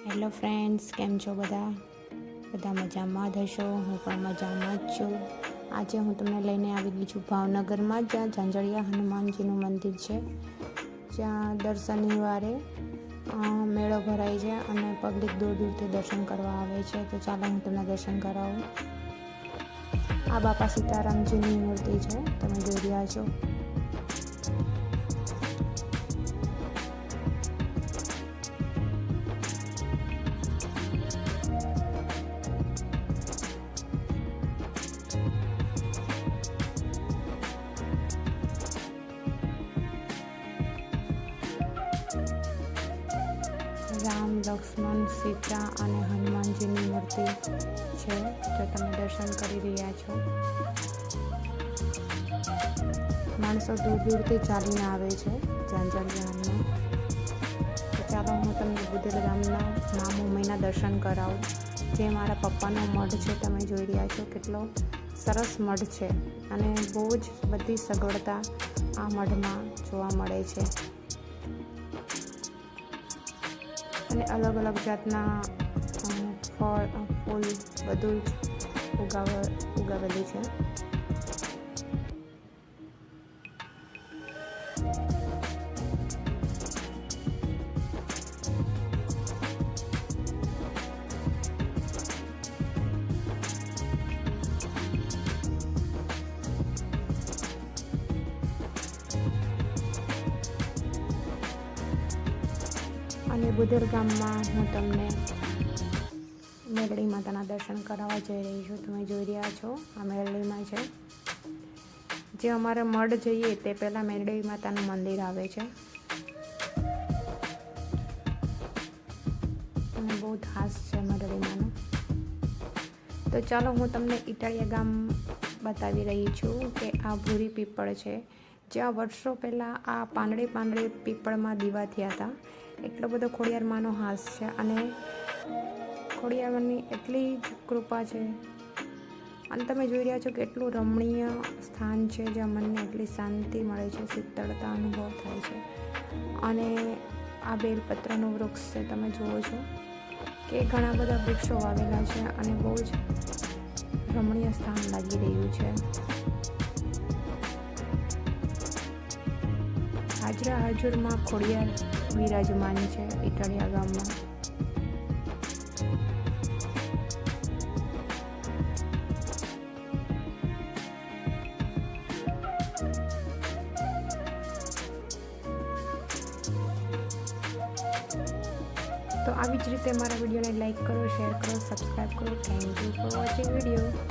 Hello friends, કેમ છો બધા મજામાં જ હશો? હું પણ મજામાં જ છું. આજે હું તમને લઈને આવી ગઈ છું ભાવનગરમાં, જ્યાં ઝાંઝળિયા હનુમાનજીનું મંદિર છે, જ્યાં દર શનિવારે મેળો ભરાય છે અને પબ્લિક દૂર દૂરથી દર્શન કરવા આવે છે. તો ચાલો હું તમને દર્શન કરાવું. આ બાપા સીતારામજીની મૂર્તિ છે, તમે જોઈ રહ્યા છો. રામ, લક્ષ્મણ, સીતા અને હનુમાનજીની મૂર્તિ છે, જો તમે દર્શન કરી રહ્યા છો. માણસો દૂર દૂરથી ચાલીને આવે છે ઝાંઝળિયામાં. તો ચાલો હું તમને બુધેલ ગામના મહામુંબઈના દર્શન કરાવું, જે મારા પપ્પાનો મઢ છે. તમે જોઈ રહ્યા છો કેટલો સરસ મઢ છે અને બહુ જ બધી સગવડતા આ મઢમાં જોવા મળે છે. અને અલગ અલગ જાતના ફળ ફૂલ બધું જ ઉગાવેલું છે. અને બુધેલ ગામમાં હું તમને મેરડી માતાના દર્શન કરાવવા જઈ રહી છું. તમે જોઈ રહ્યા છો આ મેરડીમાં છે. જે અમારે મઢ જઈએ તે પહેલાં મેરડી માતાનું મંદિર આવે છે અને બહુ ખાસ છે મેરડીમાંનું. તો ચાલો હું તમને ઇટાળિયા ગામ બતાવી રહી છું કે આ ભૂરી પીપળ છે, જ્યાં વર્ષો પહેલાં આ પાંદડે પીપળમાં દીવા થયા હતા. એટલો બધો ખોડિયારમાંનો હાસ છે અને ખોડિયારની એટલી જ કૃપા છે. અને તમે જોઈ રહ્યા છો કે એટલું રમણીય સ્થાન છે, જ્યાં મનને એટલી શાંતિ મળે છે, શીતળતા અનુભવ થાય છે. અને આ બેલપત્રનું વૃક્ષ છે, તમે જુઓ છો કે ઘણા બધા વૃક્ષો વાવેલા છે અને બહુ જ રમણીય સ્થાન લાગી રહ્યું છે. હાજરા હાજુરમાં ખોડિયાર વિરાજમાન છે ઇટાળિયા ગામમાં. તો આવી જ રીતે મારા વિડીયોને લાઈક કરો, શેર કરો, સબસ્ક્રાઈબ કરો. Thank you for watching video.